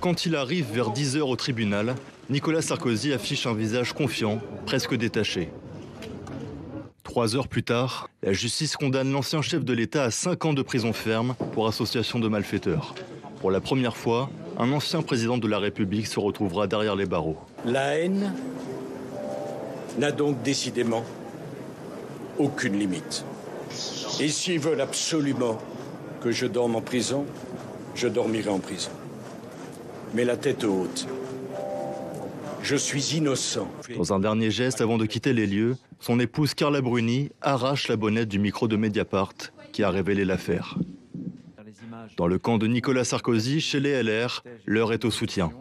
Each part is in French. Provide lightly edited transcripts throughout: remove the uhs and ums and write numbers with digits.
Quand il arrive vers 10 h au tribunal, Nicolas Sarkozy affiche un visage confiant, presque détaché. 3 heures plus tard, la justice condamne l'ancien chef de l'État à 5 ans de prison ferme pour association de malfaiteurs. Pour la première fois, un ancien président de la République se retrouvera derrière les barreaux. La haine n'a donc décidément aucune limite. Et s'ils veulent absolument que je dorme en prison, je dormirai en prison. Mais la tête haute. Je suis innocent. Dans un dernier geste avant de quitter les lieux, son épouse Carla Bruni arrache la bonnette du micro de Mediapart qui a révélé l'affaire. Dans le camp de Nicolas Sarkozy, chez les LR, l'heure est au soutien.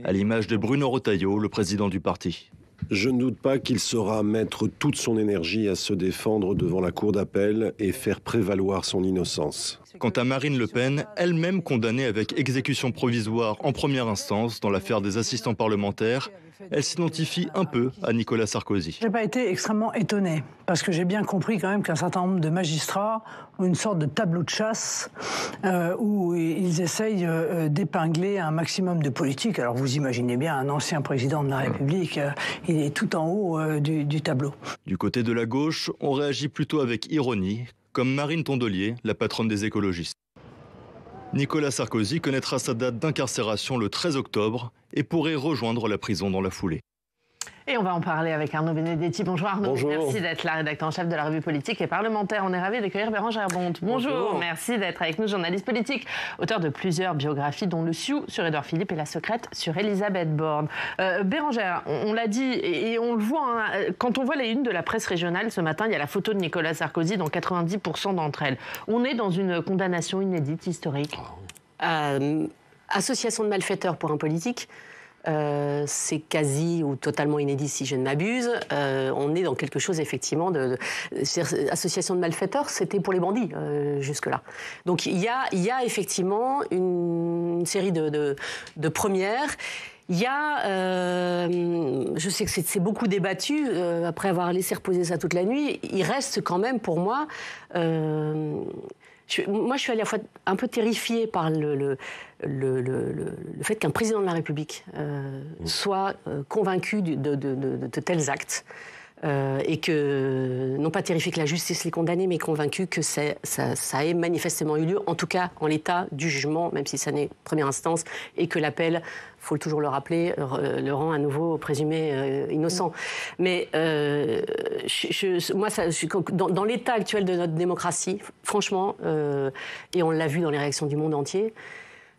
À l'image de Bruno Retailleau, le président du parti. Je ne doute pas qu'il saura mettre toute son énergie à se défendre devant la cour d'appel et faire prévaloir son innocence. Quant à Marine Le Pen, elle-même condamnée avec exécution provisoire en première instance dans l'affaire des assistants parlementaires, elle s'identifie un peu à Nicolas Sarkozy. Je n'ai pas été extrêmement étonné, parce que j'ai bien compris quand même qu'un certain nombre de magistrats ont une sorte de tableau de chasse où ils essayent d'épingler un maximum de politiques. Alors vous imaginez bien, un ancien président de la République, il est tout en haut du tableau. Du côté de la gauche, on réagit plutôt avec ironie, comme Marine Tondelier, la patronne des écologistes. Nicolas Sarkozy connaîtra sa date d'incarcération le 13 octobre et pourrait rejoindre la prison dans la foulée. Et on va en parler avec Arnaud Benedetti. Bonjour Arnaud, bonjour. Merci d'être là, rédacteur en chef de la revue politique et parlementaire. On est ravis d'accueillir Bérangère Bonte. Bonjour. Merci d'être avec nous, journaliste politique, auteur de plusieurs biographies, dont Le Sioux sur Édouard Philippe et La Secrète sur Elisabeth Borne. Bérangère, on l'a dit et on le voit, hein, quand on voit les unes de la presse régionale ce matin, il y a la photo de Nicolas Sarkozy dans 90% d'entre elles. On est dans une condamnation inédite, historique. Association de malfaiteurs pour un politique, c'est quasi ou totalement inédit si je ne m'abuse. On est dans quelque chose effectivement association de malfaiteurs, c'était pour les bandits jusque-là. Donc il y a effectivement une série de premières. Il y a, je sais que c'est beaucoup débattu, après avoir laissé reposer ça toute la nuit, il reste quand même pour moi... Moi, je suis à la fois un peu terrifiée par le fait qu'un président de la République soit convaincu de tels actes et que, non pas terrifié que la justice l'ait condamné, mais convaincu que ça ait manifestement eu lieu, en tout cas en l'état du jugement, même si ça n'est première instance, et que l'appel, il faut toujours le rappeler, le rend à nouveau présumé innocent. Mais moi, dans l'état actuel de notre démocratie, franchement, et on l'a vu dans les réactions du monde entier,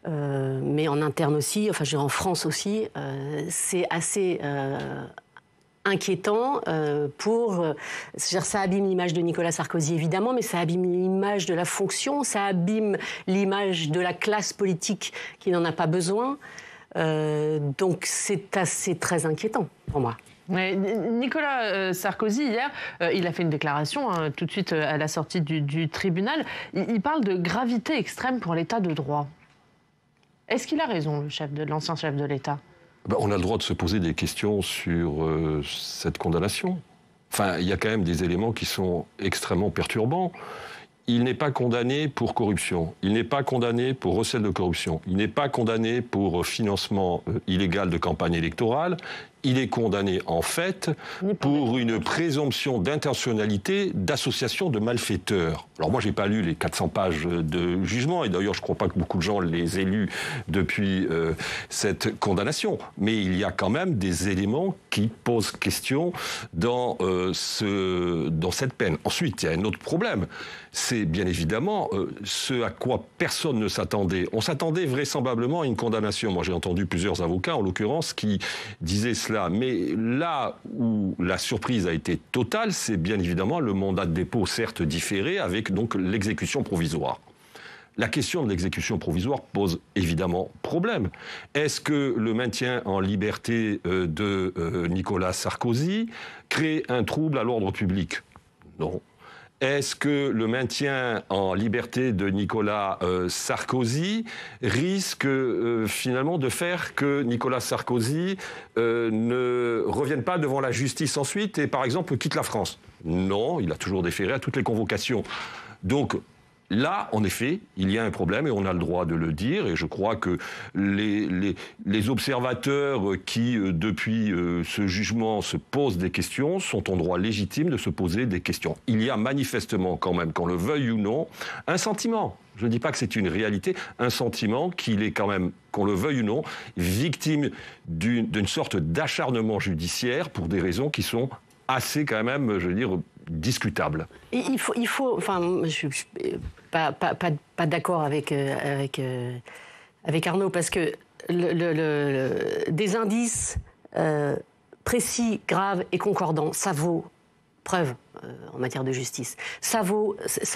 mais en interne aussi, enfin je dirais en France aussi, c'est assez... inquiétant ça abîme l'image de Nicolas Sarkozy évidemment, mais ça abîme l'image de la fonction, ça abîme l'image de la classe politique qui n'en a pas besoin. Donc c'est très inquiétant pour moi. Ouais, Nicolas Sarkozy, hier, il a fait une déclaration tout de suite à la sortie du tribunal. Il parle de gravité extrême pour l'état de droit. Est-ce qu'il a raison, l'ancien chef de l'État ? On a le droit de se poser des questions sur cette condamnation. Enfin, il y a quand même des éléments qui sont extrêmement perturbants. Il n'est pas condamné pour corruption. Il n'est pas condamné pour recel de corruption. Il n'est pas condamné pour financement illégal de campagne électorale. Il est condamné, en fait, pour une présomption d'intentionnalité d'association de malfaiteurs. Alors moi, je n'ai pas lu les 400 pages de jugement, et d'ailleurs, je ne crois pas que beaucoup de gens les aient lus depuis cette condamnation. Mais il y a quand même des éléments qui posent question dans cette peine. Ensuite, il y a un autre problème. C'est bien évidemment ce à quoi personne ne s'attendait. On s'attendait vraisemblablement à une condamnation. Moi, j'ai entendu plusieurs avocats, en l'occurrence, qui disaient cela. Mais là où la surprise a été totale, c'est bien évidemment le mandat de dépôt, certes différé, avec donc l'exécution provisoire. La question de l'exécution provisoire pose évidemment problème. Est-ce que le maintien en liberté de Nicolas Sarkozy crée un trouble à l'ordre public ? Non. Est-ce que le maintien en liberté de Nicolas Sarkozy risque finalement de faire que Nicolas Sarkozy ne revienne pas devant la justice ensuite et par exemple quitte la France ? Non, il a toujours déféré à toutes les convocations. Donc, Là, en effet, il y a un problème et on a le droit de le dire. Et je crois que les observateurs qui, depuis ce jugement, se posent des questions sont en droit légitime de se poser des questions. Il y a manifestement quand même, qu'on le veuille ou non, un sentiment. Je ne dis pas que c'est une réalité, un sentiment qu'il est quand même, qu'on le veuille ou non, victime d'une sorte d'acharnement judiciaire pour des raisons qui sont assez quand même, je veux dire, discutables. Il faut enfin, je suis pas d'accord avec Arnaud, parce que des indices précis, graves et concordants, ça vaut preuve en matière de justice. Ça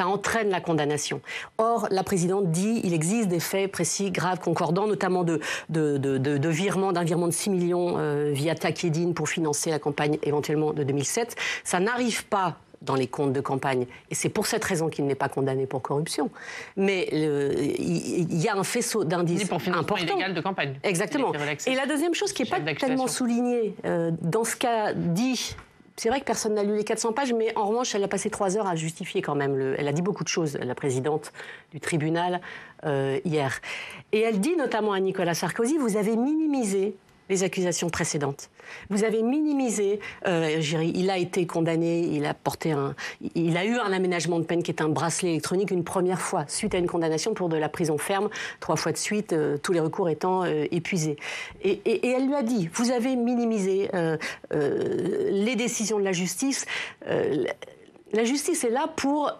entraîne la condamnation. Or, la présidente dit il existe des faits précis, graves, concordants, notamment d'un virement de 6 millions via Takieddine pour financer la campagne éventuellement de 2007. Ça n'arrive pas dans les comptes de campagne. Et c'est pour cette raison qu'il n'est pas condamné pour corruption. Mais il y a un faisceau d'indices important. Illégal de campagne. Exactement. Et la deuxième chose qui n'est pas tellement soulignée, dans ce qu'a dit... C'est vrai que personne n'a lu les 400 pages, mais en revanche, elle a passé 3 heures à justifier quand même. Elle a dit beaucoup de choses, la présidente du tribunal, hier. Et elle dit notamment à Nicolas Sarkozy, vous avez minimisé les accusations précédentes. Vous avez minimisé, il a été condamné, il a eu un aménagement de peine qui est un bracelet électronique une première fois, suite à une condamnation pour de la prison ferme, 3 fois de suite, tous les recours étant épuisés. Et elle lui a dit, vous avez minimisé les décisions de la justice. La justice est là pour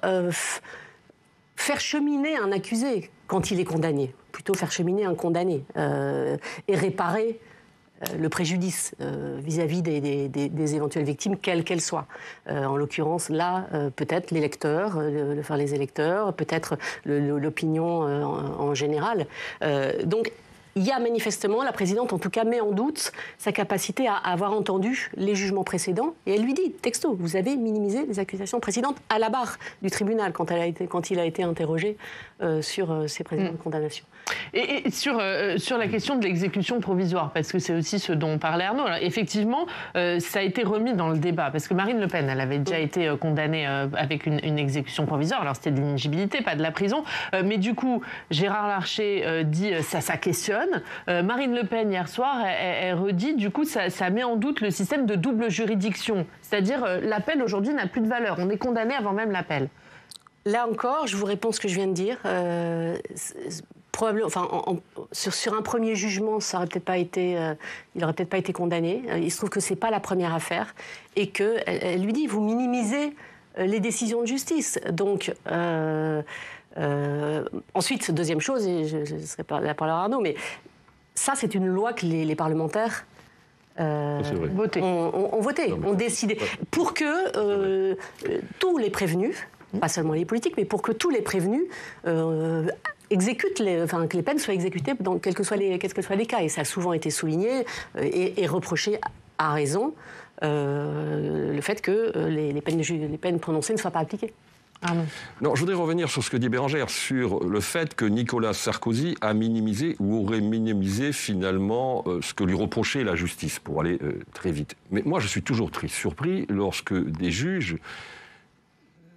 faire cheminer un accusé quand il est condamné, plutôt faire cheminer un condamné et réparer le préjudice vis-à-vis des éventuelles victimes, quelles qu'elles soient. En l'occurrence, là, peut-être les électeurs, peut-être l'opinion en général. Donc, il y a manifestement, la présidente en tout cas met en doute sa capacité à avoir entendu les jugements précédents. Et elle lui dit, texto, vous avez minimisé les accusations précédentes à la barre du tribunal quand il a été interrogé sur ces précédentes condamnations. Et sur la question de l'exécution provisoire, parce que c'est aussi ce dont parlait Arnaud. Alors, effectivement, ça a été remis dans le débat, parce que Marine Le Pen, elle avait déjà été condamnée avec une exécution provisoire. Alors, c'était de l'inéligibilité, pas de la prison. Mais du coup, Gérard Larcher dit ça questionne. Marine Le Pen, hier soir, elle redit, du coup, ça met en doute le système de double juridiction. C'est-à-dire, l'appel aujourd'hui n'a plus de valeur. On est condamné avant même l'appel. Là encore, je vous réponds ce que je viens de dire. Probablement, enfin, sur un premier jugement, ça aurait peut-être pas été, il n'aurait peut-être pas été condamné. Il se trouve que c'est pas la première affaire et que elle lui dit vous minimisez les décisions de justice. Donc ensuite, deuxième chose, et je ne serai pas là pour leur Arnaud, mais ça c'est une loi que les parlementaires ont voté, ont décidé pour que tous les prévenus, pas seulement les politiques, mais pour que tous les prévenus que les peines soient exécutées dans quels que soient les cas. Et ça a souvent été souligné et reproché à raison le fait que les peines prononcées ne soient pas appliquées. Non, je voudrais revenir sur ce que dit Bérangère, sur le fait que Nicolas Sarkozy a minimisé ou aurait minimisé finalement ce que lui reprochait la justice, pour aller très vite. Mais moi, je suis toujours très surpris lorsque des juges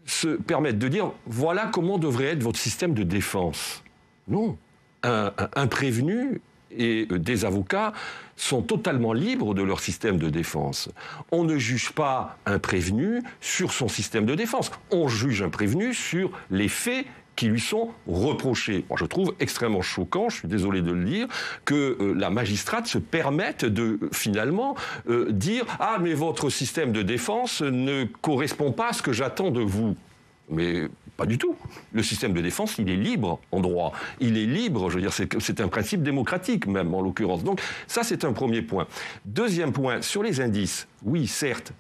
se permettent de dire « voilà comment devrait être votre système de défense ». Non, un prévenu et des avocats sont totalement libres de leur système de défense. On ne juge pas un prévenu sur son système de défense. On juge un prévenu sur les faits qui lui sont reprochés. Moi, je trouve extrêmement choquant, je suis désolé de le dire, que la magistrate se permette de, finalement, dire « Ah, mais votre système de défense ne correspond pas à ce que j'attends de vous ». Mais pas du tout. Le système de défense, il est libre en droit. Il est libre, je veux dire, c'est un principe démocratique même, en l'occurrence. Donc ça, c'est un premier point. Deuxième point, sur les indices, oui, certes.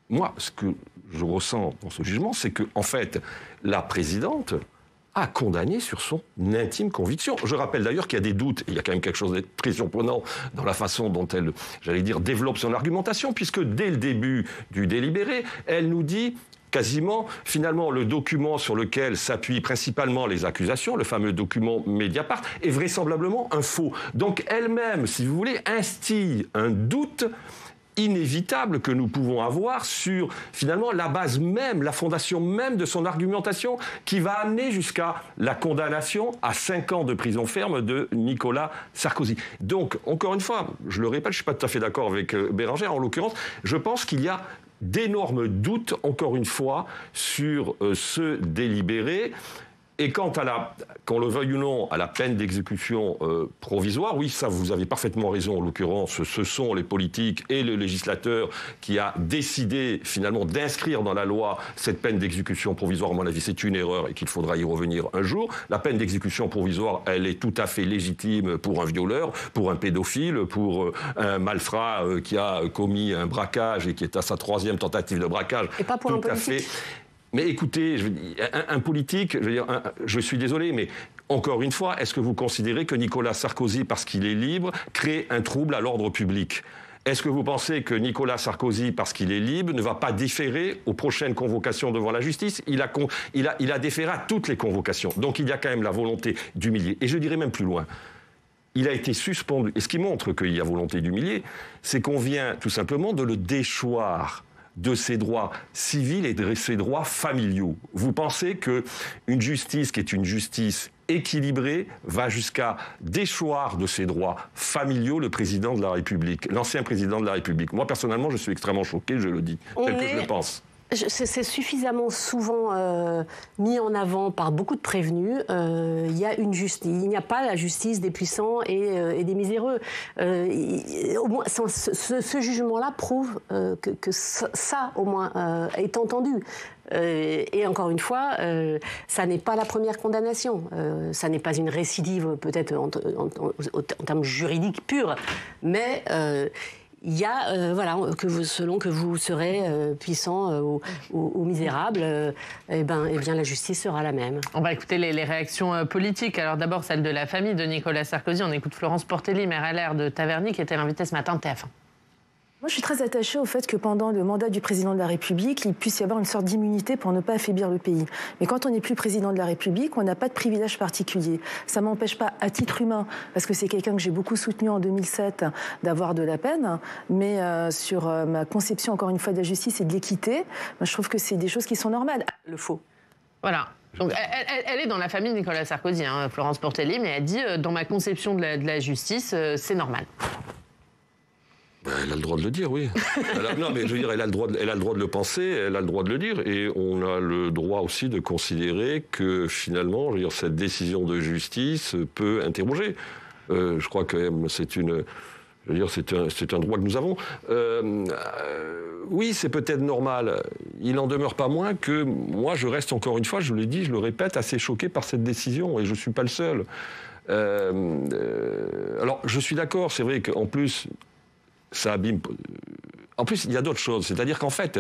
Moi, ce que je ressens dans ce jugement, c'est que, en fait, la présidente a condamné sur son intime conviction. Je rappelle d'ailleurs qu'il y a des doutes, et il y a quand même quelque chose de très surprenant dans la façon dont elle, j'allais dire, développe son argumentation, puisque dès le début du délibéré, elle nous dit quasiment, finalement, le document sur lequel s'appuient principalement les accusations, le fameux document Mediapart, est vraisemblablement un faux. Donc elle-même, si vous voulez, instille un doute inévitable que nous pouvons avoir sur, finalement, la base même, la fondation même de son argumentation qui va amener jusqu'à la condamnation à 5 ans de prison ferme de Nicolas Sarkozy. Donc, encore une fois, je le répète, je ne suis pas tout à fait d'accord avec Bérangère, en l'occurrence, je pense qu'il y a d'énormes doutes, encore une fois, sur ce délibéré. Et quant à qu'on le veuille ou non, à la peine d'exécution provisoire, oui, ça, vous avez parfaitement raison. En l'occurrence, ce sont les politiques et le législateur qui a décidé, finalement, d'inscrire dans la loi cette peine d'exécution provisoire. À mon avis, c'est une erreur et qu'il faudra y revenir un jour. La peine d'exécution provisoire, elle est tout à fait légitime pour un violeur, pour un pédophile, pour un malfrat qui a commis un braquage et qui est à sa 3e tentative de braquage. Et pas pour un politique. Mais écoutez, un politique, je suis désolé, mais encore une fois, est-ce que vous considérez que Nicolas Sarkozy, parce qu'il est libre, crée un trouble à l'ordre public ? Est-ce que vous pensez que Nicolas Sarkozy, parce qu'il est libre, ne va pas différer aux prochaines convocations devant la justice ? Il a déféré à toutes les convocations. Donc il y a quand même la volonté d'humilier. Et je dirais même plus loin. Il a été suspendu. Et ce qui montre qu'il y a volonté d'humilier, c'est qu'on vient tout simplement de le déchoir de ses droits civils et de ses droits familiaux. Vous pensez qu'une justice qui est une justice équilibrée va jusqu'à déchoir de ses droits familiaux le président de la République, l'ancien président de la République. Moi, personnellement, je suis extrêmement choqué, je le dis, tel que je le pense. C'est suffisamment souvent mis en avant par beaucoup de prévenus. Il y a une justice. Il n'y a pas la justice des puissants et des miséreux. Au moins, ce jugement-là prouve que ça, au moins, est entendu. Et encore une fois, ça n'est pas la première condamnation. Ça n'est pas une récidive, peut-être en termes juridiques purs, mais il y a, selon que vous serez puissant ou misérable, eh bien la justice sera la même. On va écouter les réactions politiques. Alors d'abord celle de la famille de Nicolas Sarkozy. On écoute Florence Portelli, maire LR de Taverny, qui était l'invitée ce matin de TF1. Moi, je suis très attachée au fait que pendant le mandat du président de la République, il puisse y avoir une sorte d'immunité pour ne pas affaiblir le pays. Mais quand on n'est plus président de la République, on n'a pas de privilège particulier. Ça ne m'empêche pas, à titre humain, parce que c'est quelqu'un que j'ai beaucoup soutenu en 2007, d'avoir de la peine. Mais sur ma conception, encore une fois, de la justice et de l'équité, je trouve que c'est des choses qui sont normales. Le faux. Voilà. Donc, elle est dans la famille de Nicolas Sarkozy, Florence Portelli, mais elle dit, dans ma conception de la justice, c'est normal. Elle a le droit de le dire, oui. Non, mais je veux dire, elle a le droit de le penser, elle a le droit de le dire, et on a le droit aussi de considérer que finalement, je veux dire, cette décision de justice peut interroger. Je crois que c'est un droit que nous avons. Oui, c'est peut-être normal. Il n'en demeure pas moins que moi, je reste encore une fois, je le dis, je le répète, assez choqué par cette décision, et je ne suis pas le seul. Alors, je suis d'accord, c'est vrai qu'en plus, ça abîme. En plus, il y a d'autres choses. C'est-à-dire qu'en fait,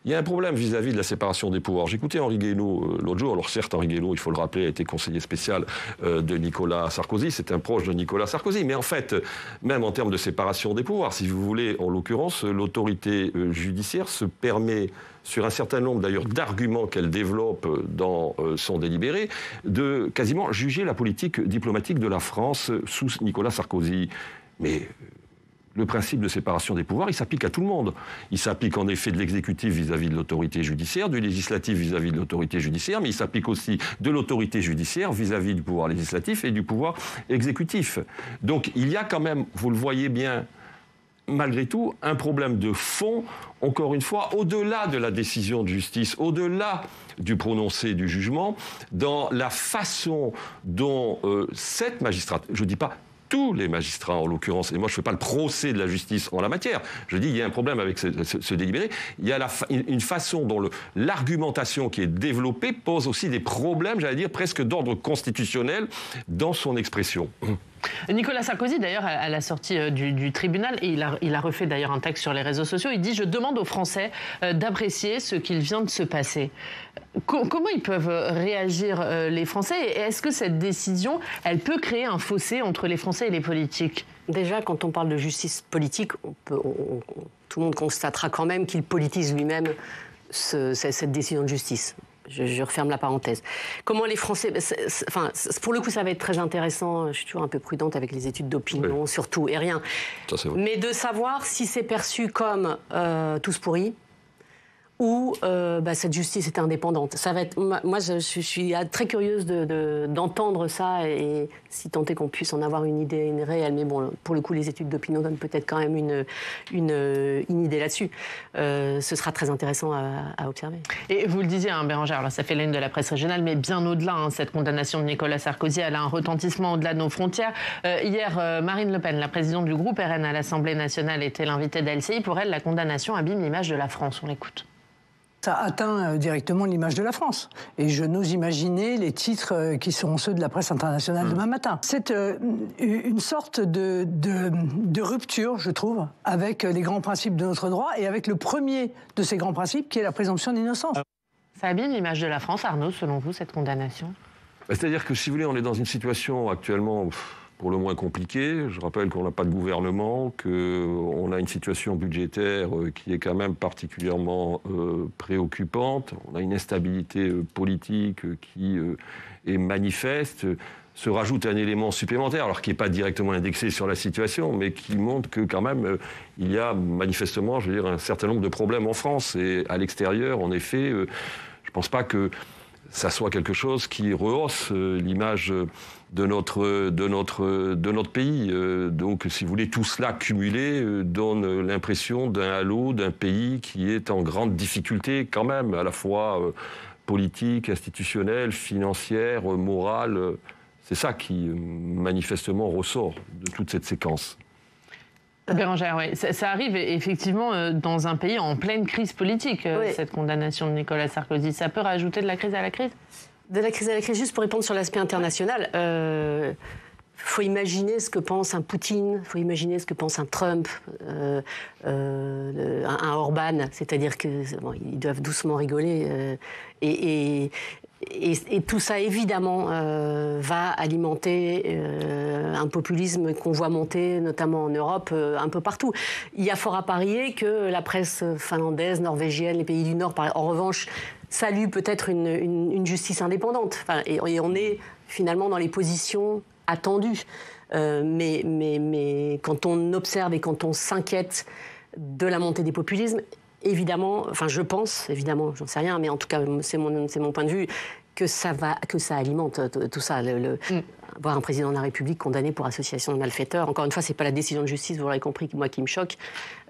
il y a un problème vis-à-vis de la séparation des pouvoirs. J'écoutais Henri Guénaud l'autre jour. Alors certes, Henri Guénaud, il faut le rappeler, a été conseiller spécial de Nicolas Sarkozy. C'est un proche de Nicolas Sarkozy. Mais en fait, même en termes de séparation des pouvoirs, si vous voulez, en l'occurrence, l'autorité judiciaire se permet, sur un certain nombre d'ailleurs d'arguments qu'elle développe dans son délibéré, de quasiment juger la politique diplomatique de la France sous Nicolas Sarkozy. Mais le principe de séparation des pouvoirs, il s'applique à tout le monde. Il s'applique en effet de l'exécutif vis-à-vis de l'autorité judiciaire, du législatif vis-à-vis de l'autorité judiciaire, mais il s'applique aussi de l'autorité judiciaire vis-à-vis du pouvoir législatif et du pouvoir exécutif. Donc il y a quand même, vous le voyez bien, malgré tout, un problème de fond, encore une fois, au-delà de la décision de justice, au-delà du prononcé du jugement, dans la façon dont cette magistrate, je ne dis pas tous les magistrats en l'occurrence, et moi je ne fais pas le procès de la justice en la matière, je dis il y a un problème avec ce délibéré, il y a une façon dont l'argumentation qui est développée pose aussi des problèmes, j'allais dire presque d'ordre constitutionnel dans son expression. Nicolas Sarkozy, d'ailleurs, à la sortie du tribunal, et il a refait d'ailleurs un texte sur les réseaux sociaux, il dit « Je demande aux Français d'apprécier ce qu'il vient de se passer ». Comment ils peuvent réagir, les Français? Et est-ce que cette décision, elle peut créer un fossé entre les Français et les politiques? Déjà, quand on parle de justice politique, tout le monde constatera quand même qu'il politise lui-même cette décision de justice. je referme la parenthèse. Comment les Français... pour le coup, ça va être très intéressant. Je suis toujours un peu prudente avec les études d'opinion, surtout, et rien. Ça, c'est vrai. Mais de savoir si c'est perçu comme tous pourris, ou cette justice est indépendante. Ça va être, moi, je suis très curieuse d'entendre ça et si tant est qu'on puisse en avoir une idée réelle. Mais bon, pour le coup, les études d'opinion donnent peut-être quand même une idée là-dessus. Ce sera très intéressant à observer. Et vous le disiez, hein, Bérangère, alors ça fait la une de la presse régionale, mais bien au-delà, cette condamnation de Nicolas Sarkozy, elle a un retentissement au-delà de nos frontières. Hier, Marine Le Pen, la présidente du groupe RN à l'Assemblée nationale, était l'invitée d'LCI. Pour elle, la condamnation abîme l'image de la France. On l'écoute. Ça atteint directement l'image de la France. Et je n'ose imaginer les titres qui seront ceux de la presse internationale demain matin. C'est une sorte de rupture, je trouve, avec les grands principes de notre droit et avec le premier de ces grands principes qui est la présomption d'innocence. Ça abîme l'image de la France, Arnaud, selon vous, cette condamnation ? C'est-à-dire que, si vous voulez, on est dans une situation actuellement... pour le moins compliqué. Je rappelle qu'on n'a pas de gouvernement, qu'on a une situation budgétaire qui est quand même particulièrement préoccupante. On a une instabilité politique qui est manifeste. Se rajoute un élément supplémentaire, alors qui n'est pas directement indexé sur la situation, mais qui montre que quand même, il y a manifestement, je veux dire, un certain nombre de problèmes en France. Et à l'extérieur, en effet, je ne pense pas que ça soit quelque chose qui rehausse l'image de notre pays. Donc, si vous voulez, tout cela cumulé donne l'impression d'un halo, d'un pays qui est en grande difficulté quand même, à la fois politique, institutionnelle, financière, morale. C'est ça qui, manifestement, ressort de toute cette séquence. Bérangère, oui. Ça arrive effectivement dans un pays en pleine crise politique, cette condamnation de Nicolas Sarkozy. Ça peut rajouter de la crise à la crise ? De la crise à la crise, juste pour répondre sur l'aspect international, faut imaginer ce que pense un Poutine, faut imaginer ce que pense un Trump, un Orban, c'est-à-dire qu'ils doivent doucement rigoler. Et tout ça, évidemment, va alimenter un populisme qu'on voit monter, notamment en Europe, un peu partout. Il y a fort à parier que la presse finlandaise, norvégienne, les pays du Nord, en revanche, salue peut-être une justice indépendante. Et on est finalement dans les positions attendues. Mais quand on observe et quand on s'inquiète de la montée des populismes, évidemment, je pense, évidemment, j'en sais rien, mais en tout cas, c'est mon point de vue, que ça alimente tout ça. Voir un président de la République condamné pour association de malfaiteurs, encore une fois, c'est pas la décision de justice, vous l'aurez compris, moi qui me choque,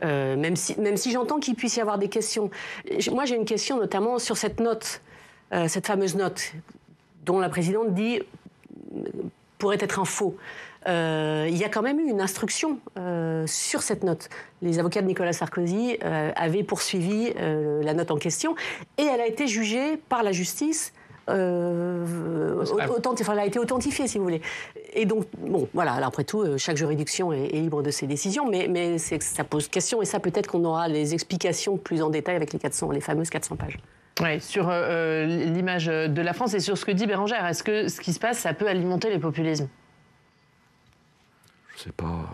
même si j'entends qu'il puisse y avoir des questions. Moi, j'ai une question notamment sur cette note, cette fameuse note, dont la présidente dit pourrait être un faux. Il y a quand même eu une instruction sur cette note. Les avocats de Nicolas Sarkozy avaient poursuivi la note en question et elle a été jugée par la justice. Elle a été authentifiée, si vous voulez. Et donc, bon, voilà. Alors après tout, chaque juridiction est libre de ses décisions, mais ça pose question. Et ça, peut-être qu'on aura les explications plus en détail avec les fameuses 400 pages. Oui, sur l'image de la France et sur ce que dit Bérangère. Est-ce que ce qui se passe, ça peut alimenter les populismes ? Je ne sais pas.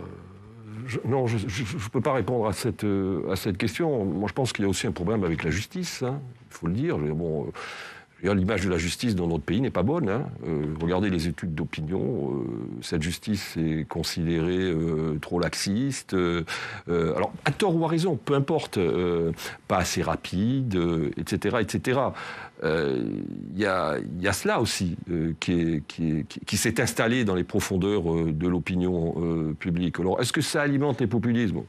Non, je ne peux pas répondre à cette question. Moi, je pense qu'il y a aussi un problème avec la justice, hein, il faut le dire. L'image de la justice dans notre pays n'est pas bonne. Hein. Regardez les études d'opinion. Cette justice est considérée trop laxiste. Alors, à tort ou à raison, peu importe. Pas assez rapide, etc., etc. Il y a cela aussi qui s'est installé dans les profondeurs de l'opinion publique. Alors, est-ce que ça alimente les populismes ?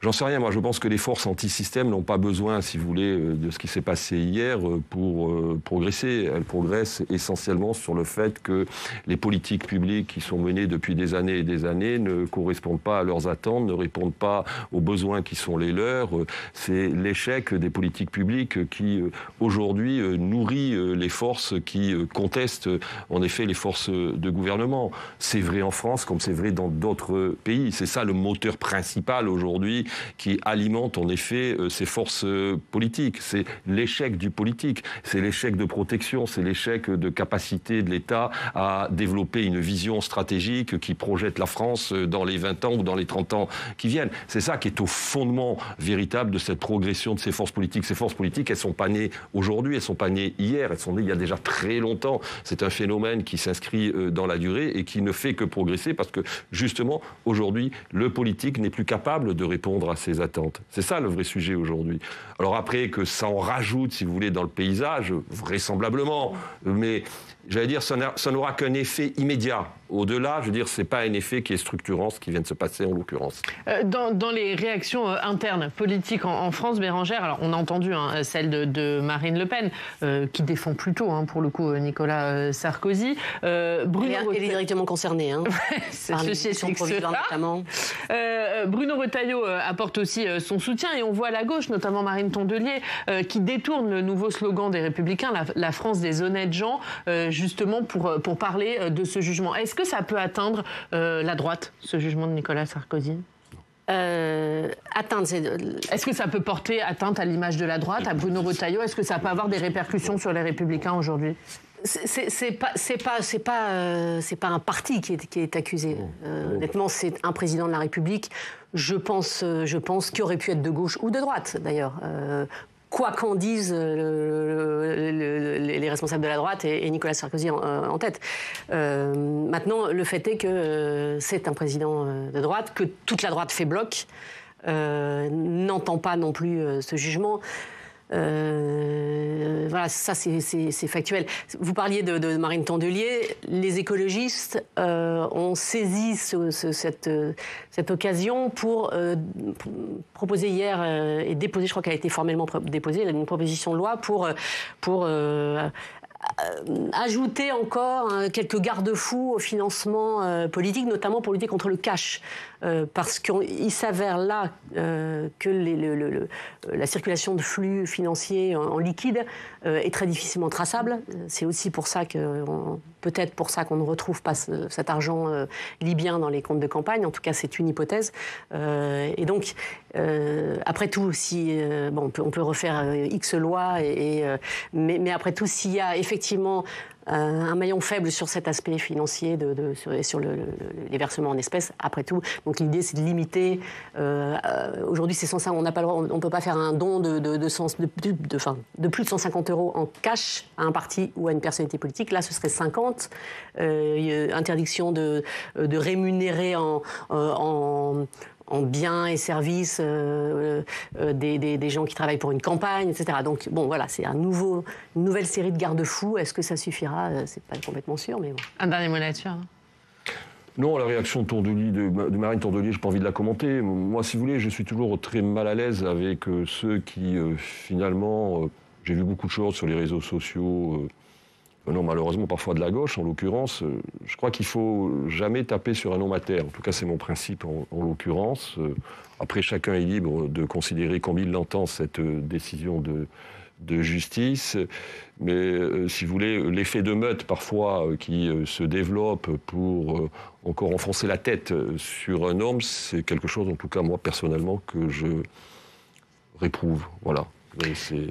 J'en sais rien, moi je pense que les forces anti-système n'ont pas besoin, si vous voulez, de ce qui s'est passé hier pour progresser. Elles progressent essentiellement sur le fait que les politiques publiques qui sont menées depuis des années et des années ne correspondent pas à leurs attentes, ne répondent pas aux besoins qui sont les leurs. C'est l'échec des politiques publiques qui, aujourd'hui, nourrit les forces qui contestent, en effet, les forces de gouvernement. C'est vrai en France comme c'est vrai dans d'autres pays. C'est ça le moteur principal aujourd'hui qui alimente en effet ces forces politiques. C'est l'échec du politique, c'est l'échec de protection, c'est l'échec de capacité de l'État à développer une vision stratégique qui projette la France dans les 20 ans ou dans les 30 ans qui viennent. C'est ça qui est au fondement véritable de cette progression de ces forces politiques. Ces forces politiques, elles ne sont pas nées aujourd'hui, elles ne sont pas nées hier, elles sont nées il y a déjà très longtemps. C'est un phénomène qui s'inscrit dans la durée et qui ne fait que progresser parce que, justement, aujourd'hui, le politique n'est plus capable de répondre à ces attentes. C'est ça le vrai sujet aujourd'hui. Alors après, que ça en rajoute, si vous voulez, dans le paysage, vraisemblablement, mais j'allais dire, ça n'aura qu'un effet immédiat. Au-delà, je veux dire, c'est pas un effet qui est structurant, ce qui vient de se passer en l'occurrence. Dans les réactions internes politiques en France, Bérangère, alors on a entendu celle de Marine Le Pen, qui défend plutôt, pour le coup, Nicolas Sarkozy. Bruno elle est directement concernée, par les élections provisoires notamment. Bruno Retailleau apporte aussi son soutien et on voit à la gauche, notamment Marine Tondelier, qui détourne le nouveau slogan des Républicains, la France des honnêtes gens, justement pour parler de ce jugement. Est-ce que ça peut atteindre la droite, ce jugement de Nicolas Sarkozy ? Est-ce que ça peut porter atteinte à l'image de la droite, à Bruno Retailleau ? Est-ce que ça peut avoir des répercussions sur les Républicains aujourd'hui ? C'est pas un parti qui est accusé. Honnêtement, c'est un président de la République. Je pense qu'il aurait pu être de gauche ou de droite, d'ailleurs. Quoi qu'en disent les responsables de la droite et Nicolas Sarkozy en tête. Maintenant, le fait est que c'est un président de droite, que toute la droite fait bloc, n'entend pas non plus ce jugement. Voilà, ça c'est factuel. Vous parliez de Marine Tondelier. Les écologistes ont saisi cette occasion pour proposer hier et déposer, je crois qu'elle a été formellement déposée, une proposition de loi pour ajouter encore quelques garde-fous au financement politique, notamment pour lutter contre le cash. Parce qu'il s'avère là que la circulation de flux financiers en liquide est très difficilement traçable. C'est aussi pour ça peut-être pour ça qu'on ne retrouve pas cet argent libyen dans les comptes de campagne. En tout cas, c'est une hypothèse. Et donc, après tout, on peut refaire X lois, mais après tout, s'il y a effectivement un maillon faible sur cet aspect financier sur les versements en espèces, après tout. Donc l'idée, c'est de limiter. Aujourd'hui, c'est 105. On n'a pas le droit. On peut pas faire un don de plus de 150 € en cash à un parti ou à une personnalité politique. Là, ce serait 50. Interdiction de rémunérer en biens et services des gens qui travaillent pour une campagne, etc. Donc, bon, voilà, c'est une nouvelle série de garde-fous. Est-ce que ça suffira ? C'est pas complètement sûr, mais bon. Un dernier mot là-dessus. Non, la réaction de Marine Tondelier, je n'ai pas envie de la commenter. Moi, si vous voulez, je suis toujours très mal à l'aise avec ceux qui, finalement... j'ai vu beaucoup de choses sur les réseaux sociaux... non, malheureusement, parfois de la gauche, en l'occurrence. Je crois qu'il ne faut jamais taper sur un homme à terre. En tout cas, c'est mon principe, en l'occurrence. Après, chacun est libre de considérer comme il l'entend cette décision de justice. Mais, si vous voulez, l'effet de meute, parfois, qui se développe pour encore enfoncer la tête sur un homme, c'est quelque chose, en tout cas, moi, personnellement, que je réprouve. Voilà. Et c'est...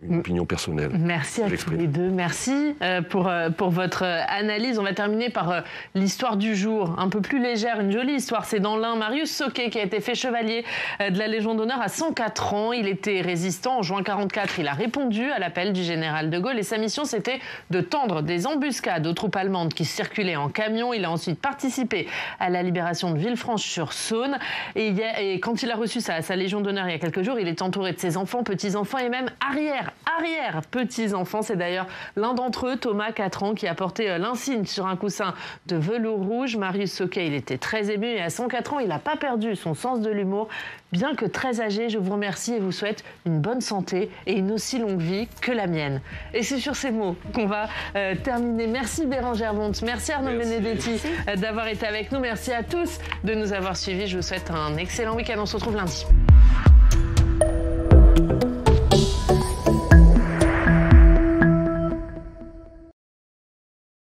une opinion personnelle. Merci à tous les deux. Merci pour votre analyse. On va terminer par l'histoire du jour, un peu plus légère, une jolie histoire. C'est dans l'Ain, Marius Soquet qui a été fait chevalier de la Légion d'honneur à 104 ans. Il était résistant. En juin 1944, il a répondu à l'appel du général de Gaulle et sa mission, c'était de tendre des embuscades aux troupes allemandes qui circulaient en camion. Il a ensuite participé à la libération de Villefranche-sur-Saône. Et quand il a reçu sa Légion d'honneur il y a quelques jours, il est entouré de ses enfants, petits-enfants et même arrière-petits-enfants. C'est d'ailleurs l'un d'entre eux, Thomas, 4 ans, qui a porté l'insigne sur un coussin de velours rouge. Marius Soquet, il était très ému et à 104 ans, il n'a pas perdu son sens de l'humour. Bien que très âgé, je vous remercie et vous souhaite une bonne santé et une aussi longue vie que la mienne. Et c'est sur ces mots qu'on va terminer. Merci Bérangère Bonte, merci Arnaud Benedetti d'avoir été avec nous. Merci à tous de nous avoir suivis. Je vous souhaite un excellent week-end. On se retrouve lundi.